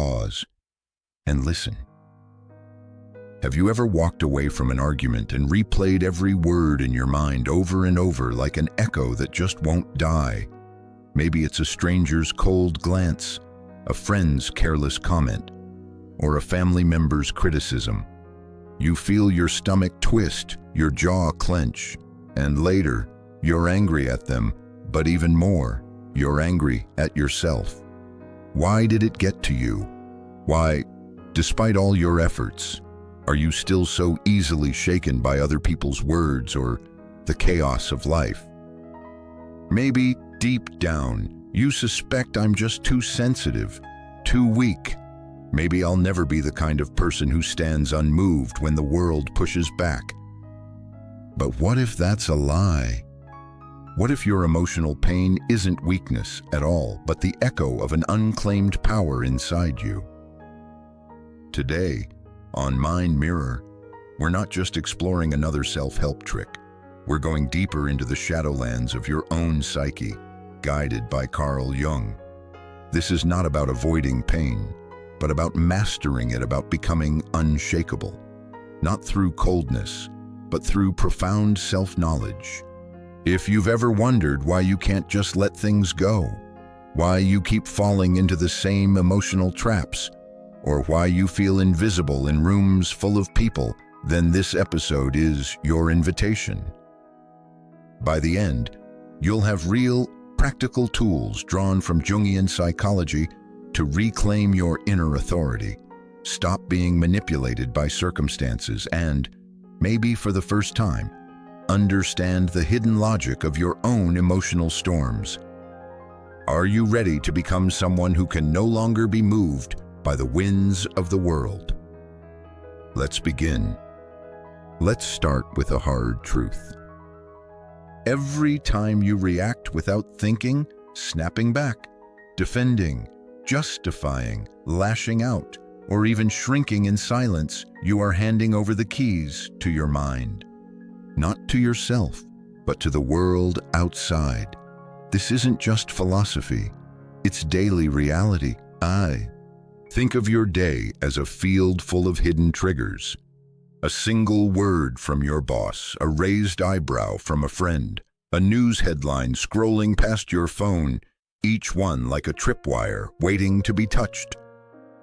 pause and listen. Have you ever walked away from an argument and replayed every word in your mind over and over like an echo that just won't die? Maybe it's a stranger's cold glance, a friend's careless comment, or a family member's criticism. You feel your stomach twist, your jaw clench, and later, you're angry at them, but even more, you're angry at yourself. Why did it get to you? Why, despite all your efforts, are you still so easily shaken by other people's words or the chaos of life? Maybe deep down, you suspect I'm just too sensitive, too weak. Maybe I'll never be the kind of person who stands unmoved when the world pushes back. But what if that's a lie? What if your emotional pain isn't weakness at all, but the echo of an unclaimed power inside you? Today, on MindMirror, we're not just exploring another self-help trick. We're going deeper into the shadowlands of your own psyche, guided by Jung. This is not about avoiding pain, but about mastering it, about becoming unshakable. Not through coldness, but through profound self-knowledge. If you've ever wondered why you can't just let things go, why you keep falling into the same emotional traps, or why you feel invisible in rooms full of people, then this episode is your invitation. By the end, you'll have real, practical tools drawn from Jungian psychology to reclaim your inner authority, stop being manipulated by circumstances, and, maybe for the first time, understand the hidden logic of your own emotional storms. Are you ready to become someone who can no longer be moved by the winds of the world? Let's begin. Let's start with a hard truth. Every time you react without thinking, snapping back, defending, justifying, lashing out, or even shrinking in silence, you are handing over the keys to your mind. Not to yourself, but to the world outside. This isn't just philosophy, it's daily reality. Think of your day as a field full of hidden triggers. A single word from your boss, a raised eyebrow from a friend, a news headline scrolling past your phone, each one like a tripwire waiting to be touched.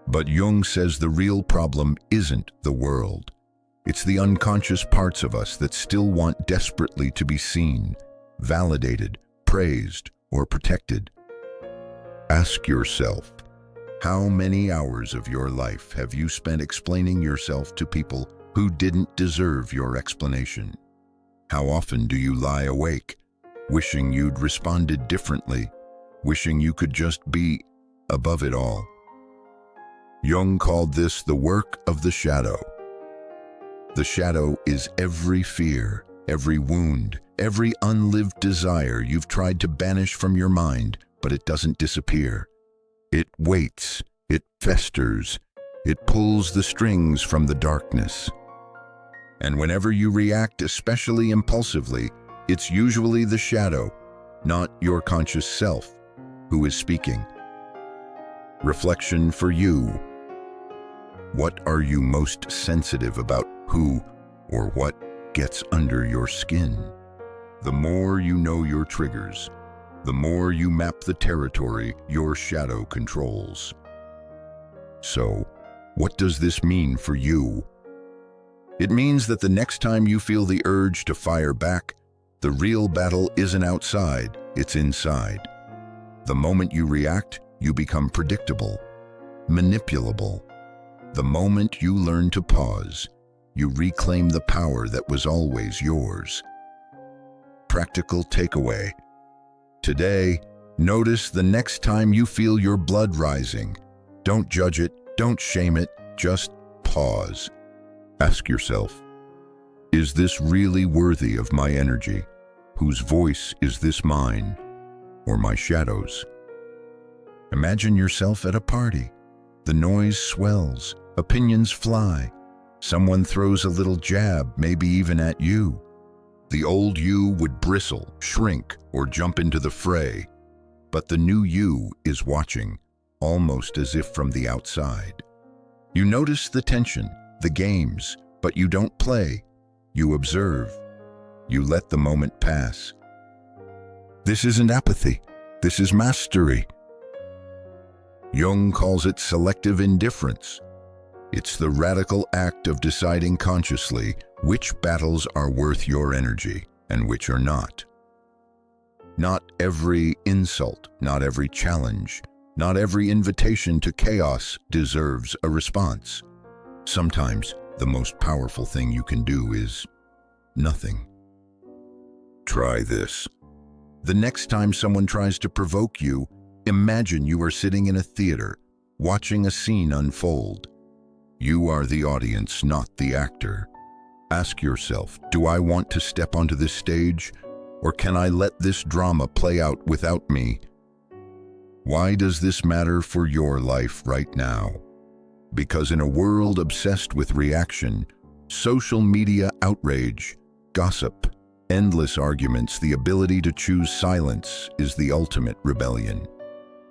But Jung says the real problem isn't the world. It's the unconscious parts of us that still want desperately to be seen, validated, praised, or protected. Ask yourself, how many hours of your life have you spent explaining yourself to people who didn't deserve your explanation? How often do you lie awake, wishing you'd responded differently, wishing you could just be above it all? Jung called this the work of the shadow. The shadow is every fear, every wound, every unlived desire you've tried to banish from your mind, but it doesn't disappear. It waits, it festers, it pulls the strings from the darkness. And whenever you react, especially impulsively, it's usually the shadow, not your conscious self, who is speaking. Reflection for you. What are you most sensitive about? Who or what gets under your skin? The more you know your triggers, the more you map the territory your shadow controls. So, what does this mean for you? It means that the next time you feel the urge to fire back, the real battle isn't outside, it's inside. The moment you react, you become predictable, manipulable. The moment you learn to pause, you reclaim the power that was always yours. Practical takeaway. Today, notice the next time you feel your blood rising. Don't judge it, don't shame it, just pause. Ask yourself, is this really worthy of my energy? Whose voice is this, mine or my shadow's? Imagine yourself at a party. The noise swells, opinions fly. Someone throws a little jab, maybe even at you. The old you would bristle, shrink, or jump into the fray. But the new you is watching, almost as if from the outside. You notice the tension, the games, but you don't play. You observe. You let the moment pass. This isn't apathy. This is mastery. Jung calls it selective indifference. It's the radical act of deciding consciously which battles are worth your energy and which are not. Not every insult, not every challenge, not every invitation to chaos deserves a response. Sometimes the most powerful thing you can do is nothing. Try this. The next time someone tries to provoke you, imagine you are sitting in a theater, watching a scene unfold. You are the audience, not the actor. Ask yourself, do I want to step onto this stage, or can I let this drama play out without me? Why does this matter for your life right now? Because in a world obsessed with reaction, social media outrage, gossip, endless arguments, the ability to choose silence is the ultimate rebellion.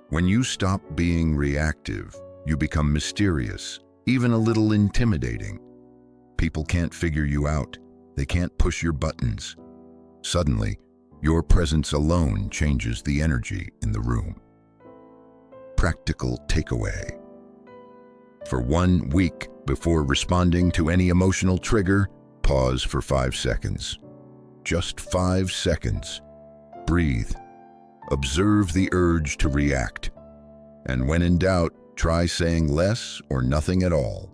When you stop being reactive, you become mysterious, even a little intimidating. People can't figure you out. They can't push your buttons. Suddenly, your presence alone changes the energy in the room. Practical takeaway. For 1 week before responding to any emotional trigger, pause for 5 seconds. Just 5 seconds. Breathe. Observe the urge to react. And when in doubt, try saying less or nothing at all.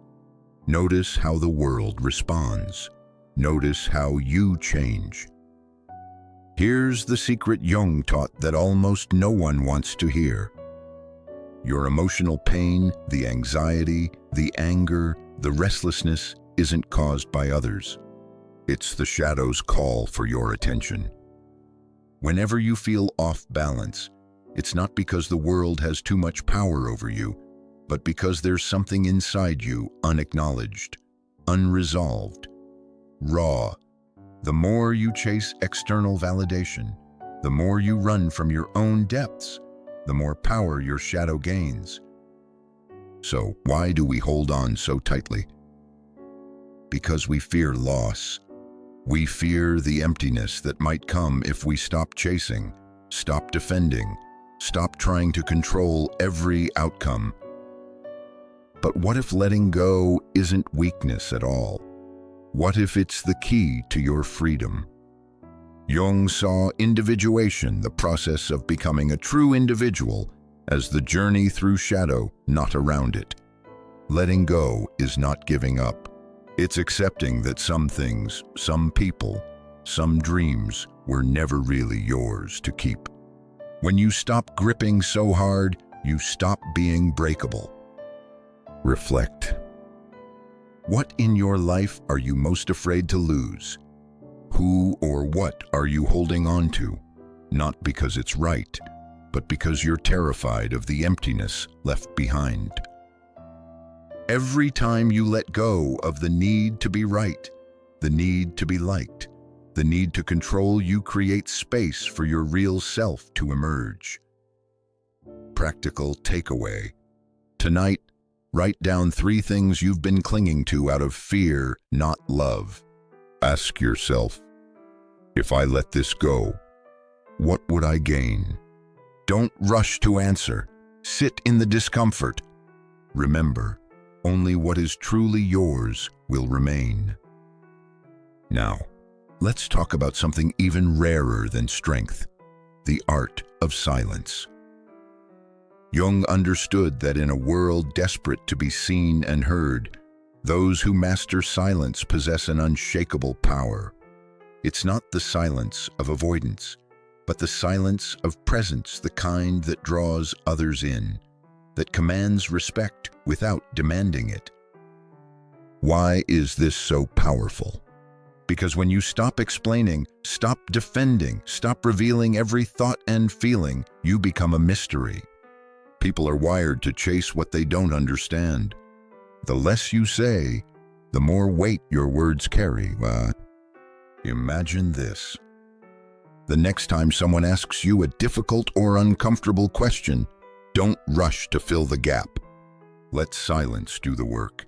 Notice how the world responds. Notice how you change. Here's the secret Jung taught that almost no one wants to hear. Your emotional pain, the anxiety, the anger, the restlessness isn't caused by others. It's the shadow's call for your attention. Whenever you feel off balance, it's not because the world has too much power over you, but because there's something inside you unacknowledged, unresolved, raw. The more you chase external validation, the more you run from your own depths, the more power your shadow gains. So why do we hold on so tightly? Because we fear loss. We fear the emptiness that might come if we stop chasing, stop defending, stop trying to control every outcome. But what if letting go isn't weakness at all? What if it's the key to your freedom? Jung saw individuation, the process of becoming a true individual, as the journey through shadow, not around it. Letting go is not giving up. It's accepting that some things, some people, some dreams were never really yours to keep. When you stop gripping so hard, you stop being breakable. Reflect. What in your life are you most afraid to lose? Who or what are you holding on to? Not because it's right, but because you're terrified of the emptiness left behind. Every time you let go of the need to be right, the need to be liked, the need to control, you create space for your real self to emerge. Practical takeaway. Tonight, write down 3 things you've been clinging to out of fear, not love. Ask yourself, if I let this go, what would I gain? Don't rush to answer. Sit in the discomfort. Remember, only what is truly yours will remain. Now, let's talk about something even rarer than strength, the art of silence. Jung understood that in a world desperate to be seen and heard, those who master silence possess an unshakable power. It's not the silence of avoidance, but the silence of presence, the kind that draws others in, that commands respect without demanding it. Why is this so powerful? Because when you stop explaining, stop defending, stop revealing every thought and feeling, you become a mystery. People are wired to chase what they don't understand. The less you say, the more weight your words carry. Imagine this. The next time someone asks you a difficult or uncomfortable question, Don't rush to fill the gap. Let silence do the work.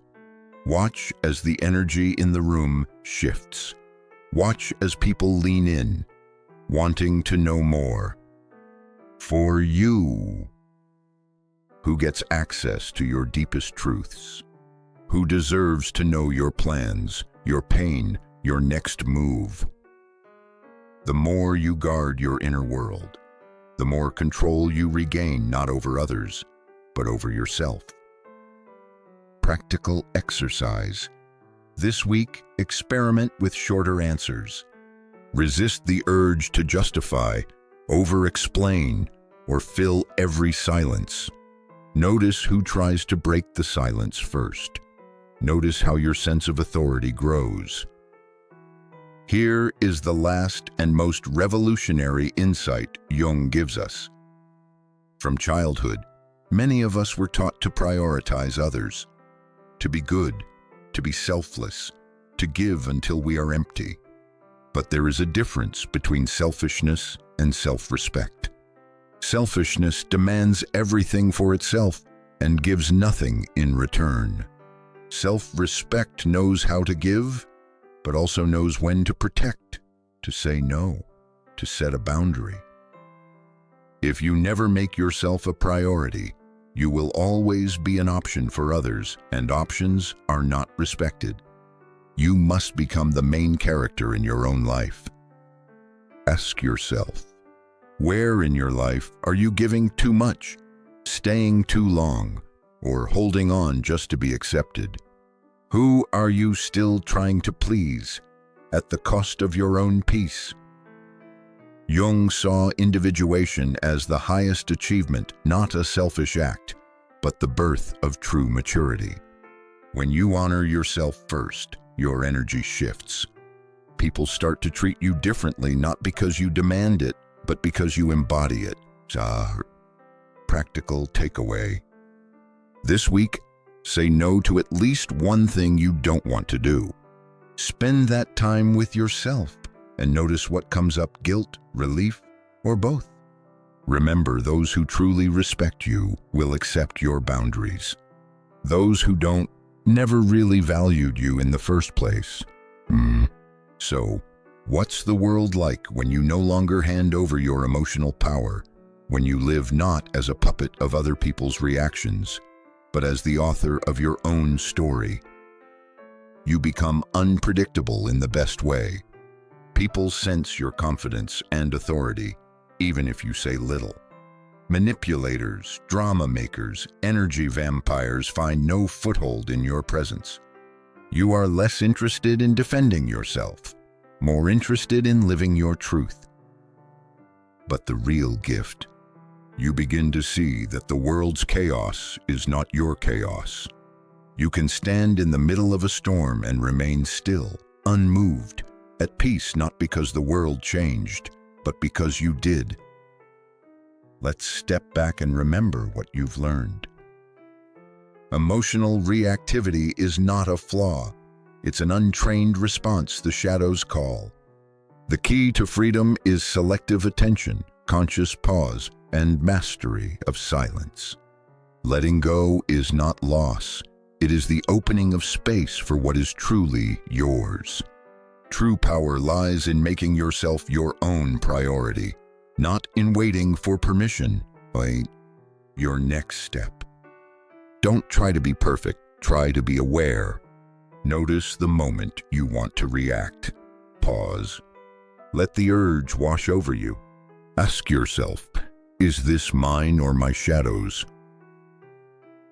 Watch as the energy in the room shifts. Watch as people lean in, wanting to know more. For you, who gets access to your deepest truths, who deserves to know your plans, your pain, your next move. The more you guard your inner world, the more control you regain, not over others, but over yourself. Practical exercise. This week, experiment with shorter answers. Resist the urge to justify, over-explain, or fill every silence. Notice who tries to break the silence first. Notice how your sense of authority grows. Here is the last and most revolutionary insight Jung gives us. From childhood, many of us were taught to prioritize others, to be good, to be selfless, to give until we are empty. But there is a difference between selfishness and self-respect. Selfishness demands everything for itself and gives nothing in return. Self-respect knows how to give, but also knows when to protect, to say no, to set a boundary. If you never make yourself a priority, you will always be an option for others, and options are not respected. You must become the main character in your own life. Ask yourself, where in your life are you giving too much, staying too long, or holding on just to be accepted? Who are you still trying to please, at the cost of your own peace? Jung saw individuation as the highest achievement, not a selfish act, but the birth of true maturity. When you honor yourself first, your energy shifts. People start to treat you differently, not because you demand it, but because you embody it. Practical takeaway. This week, say no to at least one thing you don't want to do. Spend that time with yourself and notice what comes up: guilt, relief, or both. Remember, those who truly respect you will accept your boundaries. Those who don't never really valued you in the first place. So, what's the world like when you no longer hand over your emotional power, when you live not as a puppet of other people's reactions, but as the author of your own story? You become unpredictable in the best way. People sense your confidence and authority, even if you say little. Manipulators, drama makers, energy vampires find no foothold in your presence. You are less interested in defending yourself, more interested in living your truth. But the real gift, you begin to see that the world's chaos is not your chaos. You can stand in the middle of a storm and remain still, unmoved, at peace, not because the world changed, but because you did. Let's step back and remember what you've learned. Emotional reactivity is not a flaw. It's an untrained response the shadows call. The key to freedom is selective attention, conscious pause, and mastery of silence. Letting go is not loss. It is the opening of space for what is truly yours. True power lies in making yourself your own priority, not in waiting for permission. Your next step. Don't try to be perfect, try to be aware. Notice the moment you want to react. Pause. Let the urge wash over you. Ask yourself, is this mine or my shadow's?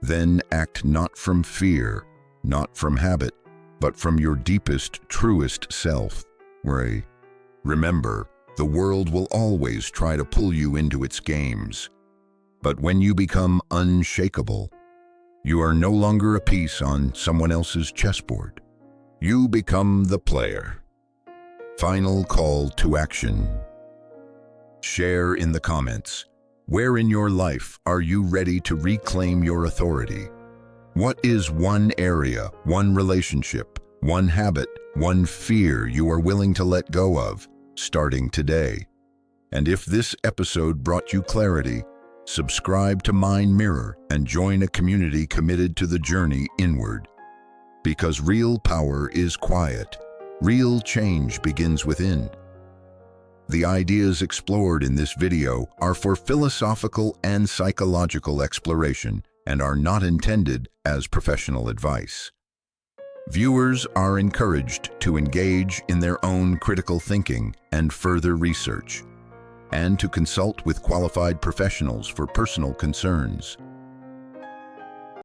Then act not from fear, not from habit, but from your deepest, truest self. Remember, the world will always try to pull you into its games. But when you become unshakable, you are no longer a piece on someone else's chessboard. You become the player. Final call to action. Share in the comments. Where in your life are you ready to reclaim your authority? What is one area, one relationship, one habit, one fear you are willing to let go of, starting today? And if this episode brought you clarity, Subscribe to MindMirror and join a community committed to the journey inward. Because real power is quiet. Real change begins within. The ideas explored in this video are for philosophical and psychological exploration and are not intended as professional advice. Viewers are encouraged to engage in their own critical thinking and further research, and to consult with qualified professionals for personal concerns.